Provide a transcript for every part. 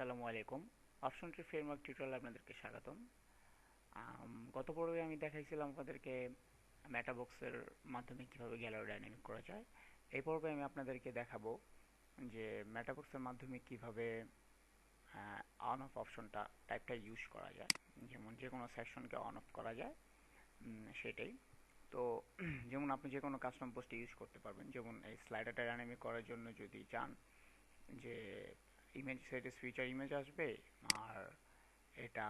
আসসালামু আলাইকুম। Option tree framework টিউটোরিয়ালে আপনাদেরকে স্বাগতম। গত পর্বে আমি দেখাইছিলাম আপনাদেরকে মেটাবক্সের মাধ্যমে কিভাবে গ্যালারি ডাইনামিক করা যায়। এই পর্বে আমি আপনাদেরকে দেখাবো যে মেটাবক্সের মাধ্যমে কিভাবে অন অফ অপশনটা টাইপটা ইউজ করা যায়, যেমন যে কোনো সেকশনকে অন অফ করা যায়। সেটাই তো যেমন আপনি যে কোনো কাস্টম পোস্টে ইউজ করতে পারবেন, যেমন এই স্লাইডারটা ডাইনামিক করার জন্য যদি চান যে ইমেজ সেটে ফিচার ইমেজ আসবে, আর এটা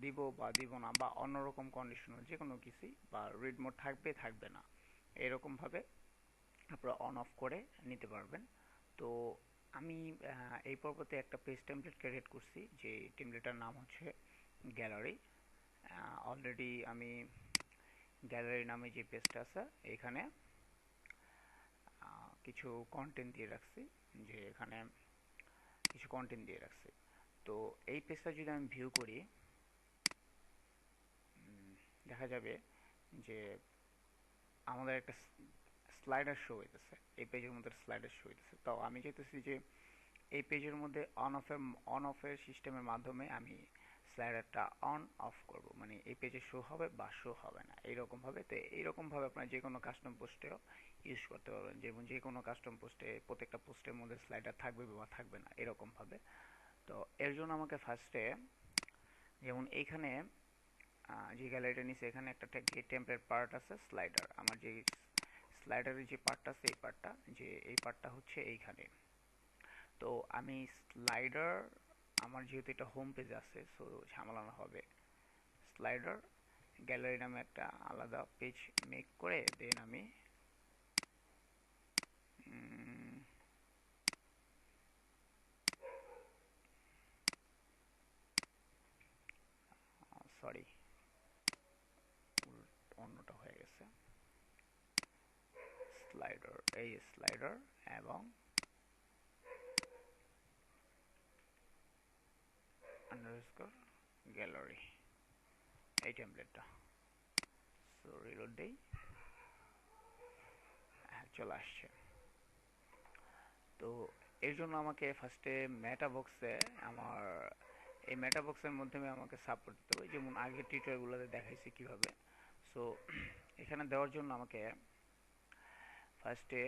দিব বা দিব না বা অন্যরকম কন্ডিশনাল যে কোনো কিছুই, বা রিড মোড থাকবে থাকবে না, এরকমভাবে আপনারা অন অফ করে নিতে পারবেন। তো আমি এই পর্বতে একটা পেজ টেমপ্লেট ক্রিয়েট করছি, যে টেমপ্লেটটার নাম হচ্ছে গ্যালারি। অলরেডি আমি গ্যালারি নামে যে পেজটা আছে এখানে কিছু কন্টেন্ট দিয়ে রাখছি, যে এখানে কিছু কন্টেন্ট দিয়ে রাখছি। তো এই পেজটা যদি আমি ভিউ করি, দেখা যাবে যে আমাদের একটা স্লাইডার শো হইতেছে, এই পেজের মধ্যে স্লাইডার শো হইতেছে। তো আমি চাইতেছি যে এই পেজের মধ্যে অন অফের সিস্টেমের মাধ্যমে আমি স্লাইডারটা অন অফ করব, মানে এই পেজে শো হবে বা শো হবে না এইরকমভাবে। তো এইরকমভাবে আপনার যে কোনো কাস্টম পোস্টেও ইউজ করতে পারবেন, যেমন যে কোনো কাস্টম পোস্টে প্রত্যেকটা পোস্টের মধ্যে স্লাইডার থাকবে বা থাকবে না এরকমভাবে। তো এর জন্য আমাকে ফার্স্টে, যেমন এইখানে যে গ্যালারিটা নিচে এখানে একটা টেমপ্লেট পার্ট আছে স্লাইডার, আমার যে স্লাইডারের যে পার্টটা আছে এই পার্টটা, যে এই পার্টটা হচ্ছে এইখানে। তো আমি স্লাইডার, আমার যেহেতু এটা হোম পেজ আছে সো ঝামেলা হবে, স্লাইডার গ্যালারি নামে একটা আলাদা পেজ মেক করে দেন আমি সরি অন্যটা হয়ে গেছে, স্লাইডার, এই স্লাইডার এবং আন্ডারস্কোর গ্যালারি, এই টেমপ্লেটটা। সো রিলোড দেই, হ্যাঁ চলে আসছে। তো এর জন্য আমাকে ফার্স্টে মেটাবক্সে আমার এই মেটাবক্সের মাধ্যমে আমাকে সাপোর্ট দিতে হবে, যেমন আগের টিউটোরিয়ালগুলোতে দেখাইছি কিভাবে। সো এখানে দেওয়ার জন্য আমাকে ফার্স্টে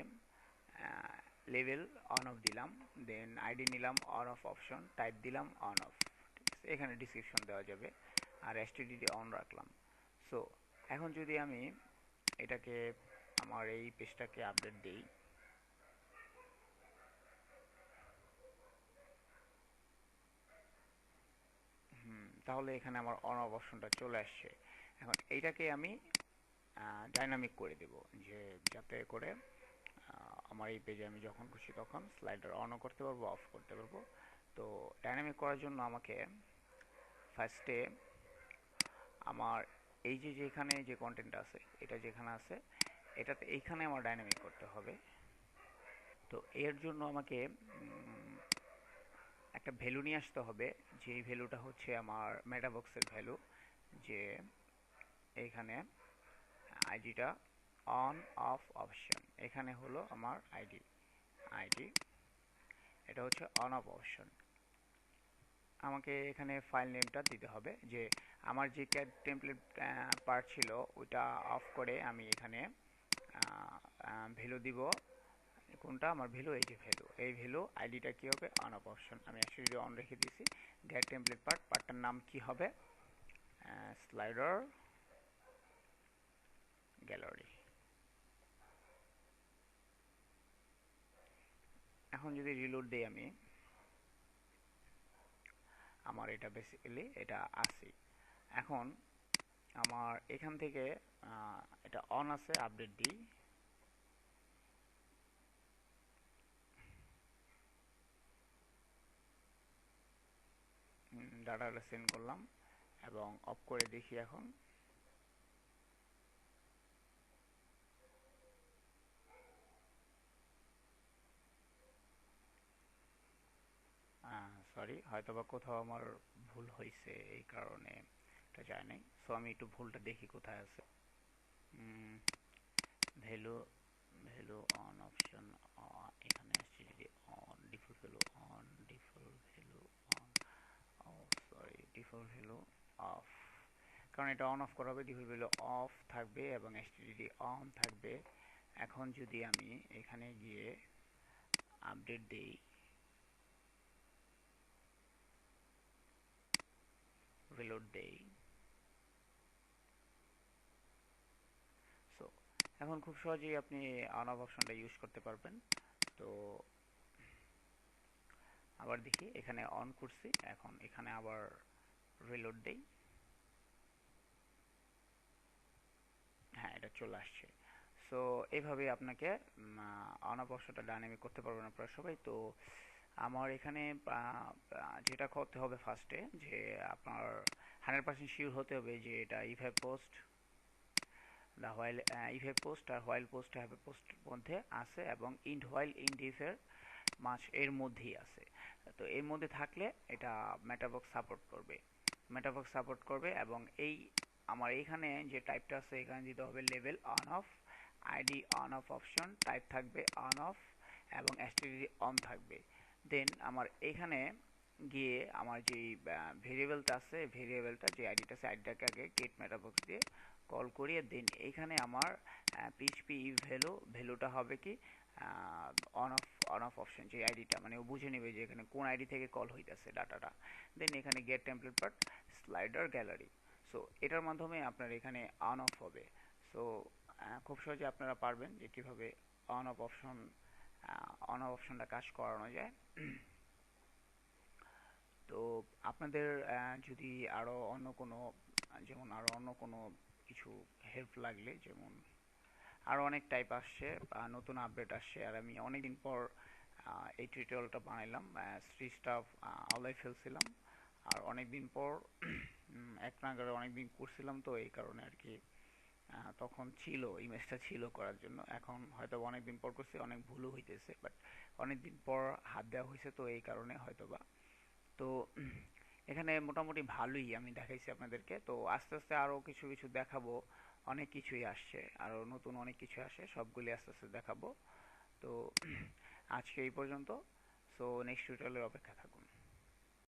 লেভেল অন অফ দিলাম, দেন আইডি নিলাম অন অফ অপশন, টাইপ দিলাম অন অফ, ঠিক আছে, এখানে ডিসক্রিপশন দেওয়া যাবে, আর এসটিডিটি অন রাখলাম। সো এখন যদি আমি এটাকে, আমার এই পেজটাকে আপডেট দিই, তাহলে এখানে আমার অন অফ অপশনটা চলে আসছে। এখন এইটাকে আমি ডাইনামিক করে দেব, যে যাতে করে আমার এই পেজে আমি যখন খুশি তখন স্লাইডার অনও করতে পারবো, অফ করতে পারবো। তো ডাইনামিক করার জন্য আমাকে ফার্স্টে আমার এই যে যেখানে যে কন্টেন্ট আছে, এটা যেখানে আছে এটাতে এইখানে আমার ডাইনামিক করতে হবে। তো এর জন্য আমাকে একটা ভ্যালু নিয়ে আসতে হবে, যে ভ্যালুটা হচ্ছে আমার মেটাবক্সের ভ্যালু, যে এইখানে আইডিটা অন অফ অপশন, এখানে হলো আমার আইডি, এটা হচ্ছে অন অফ অপশন। আমাকে এখানে ফাইল নেমটা দিতে হবে, যে আমার যে ক্যাড টেমপ্লেট পার্ট ছিল ওইটা অফ করে আমি এখানে ভ্যালু দিব। কোনটা আমার ভ্যালু, এই যে ভ্যালু, এই ভ্যালু আইডিটা কি হবে, অন অফ অপশন। আমি অ্যাকচুয়ালি অন রেখে দিয়েছি। গ্যাট টেমপ্লেট পার্টটার নাম কি হবে, স্লাইডার গ্যালারি। এখন যদি রিলোড দিই আমি, আমার এটা বেসিক্যালি এটা আসি। এখন আমার এখান থেকে এটা অন আছে, আপডেট দিই, ডাটাটা সেন্ড করলাম এবং অফ করে দেখি। এখন সরি, হয়তোবা কোথাও আমার ভুল হয়েছে, এই কারণে এটা যায় নাই। সো আমি একটু ভুলটা দেখি কোথায় আছে। ভ্যালু, ভ্যালু অন অপশন, এখানে আসছে যদি on default value on, default value on, কারণ এটা অন অফ করা হবে, ডিফল্ট ভ্যালু অফ থাকবে এবং এসটিডিডি অন থাকবে। এখন যদি আমি এখানে গিয়ে আপডেট দেই, রিলোড দেই, সো এখন খুব সহজেই আপনি অন অফ অপশনটা ইউজ করতে পারবেন। তো আবার দেখি, এখানে অন করছি, এখন এখানে আবার রিলোড দেই, হ্যাঁ এটা চলে আসছে। সো এইভাবে আপনাকে অন অফ অপশনটা ডাইনামিক করতে পারবেন আপনারা সবাই। তো আমার এখানে যেটা করতে হবে ফার্স্টে, যে আপনার 100% শিওর হতে হবে যে এটা if post the while if post আর হোয়াইল পোস্ট হ্যাভ পোস্ট মধ্যে আছে এবং ইন্ড হোয়াইল ইন্ড ইফ এর মাঝ এর মধ্যেই আছে। তো এর মধ্যে থাকলে এটা মেটাবক্স সাপোর্ট করবে, মেটাবক্স সাপোর্ট করবে। এবং এই আমার এইখানে যে টাইপটা আছে এখানে দিতে হবে level on of, ID on of option, type থাকবে অন অফ এবং এসটিডি অন থাকবে। দেন আমার এখানে গিয়ে আমার যে ভেরিয়েবলটা আছে, ভেরিয়েবলটা যে আইডিটা আছে, আইডিটাকে আগে গেট মেটাবক্স দিয়ে কল করিয়ে দেন এখানে আমার পিএইচপি ইভ ভ্যালুটা হবে কি on of, on of option যে আইডিটা, মানে ও বুঝে নেবে যে এখানে কোন আইডি থেকে কল হইতেছে ডাটাটা। দেন এখানে gate template part slider gallery, so এটার মাধ্যমে আপনার এখানে অন অফ হবে। সো খুব সহজে আপনারা পারবেন যে কীভাবে on of option, on of অপশনটা কাজ করানো যায়। তো আপনাদের যদি আরও অন্য কোনো, যেমন আরও অন্য কোনো কিছু হেল্প লাগলে, যেমন আরও অনেক টাইপ আসছে বা নতুন আপডেট আসছে, আর আমি অনেক দিন পর এই টিউটোরিয়ালটা বানাইলাম, সিরিজটা আলাই ফেলছিলাম আর অনেক দিন পর এক নাগারে অনেক দিন করছিলাম, তো এই কারণে আর কি তখন ছিল ইমেজটা ছিল করার জন্য। এখন হয়তো অনেক দিন পর করছি, অনেক ভুলও হইতেছে, বাট অনেক দিন পর হাত দেওয়া হয়েছে, তো এই কারণে হয়তোবা। তো এখানে মোটামুটি ভালোই আমি দেখাইছি আপনাদেরকে। তো আস্তে আস্তে আরও কিছু কিছু দেখাবো, অনেক কিছুই আসছে, আরও নতুন অনেক কিছু আসে, সবগুলি আস্তে আস্তে দেখাবো। তো আজকে এই পর্যন্ত। সো নেক্সট টিউটোরিয়ালের অপেক্ষা থাকবো।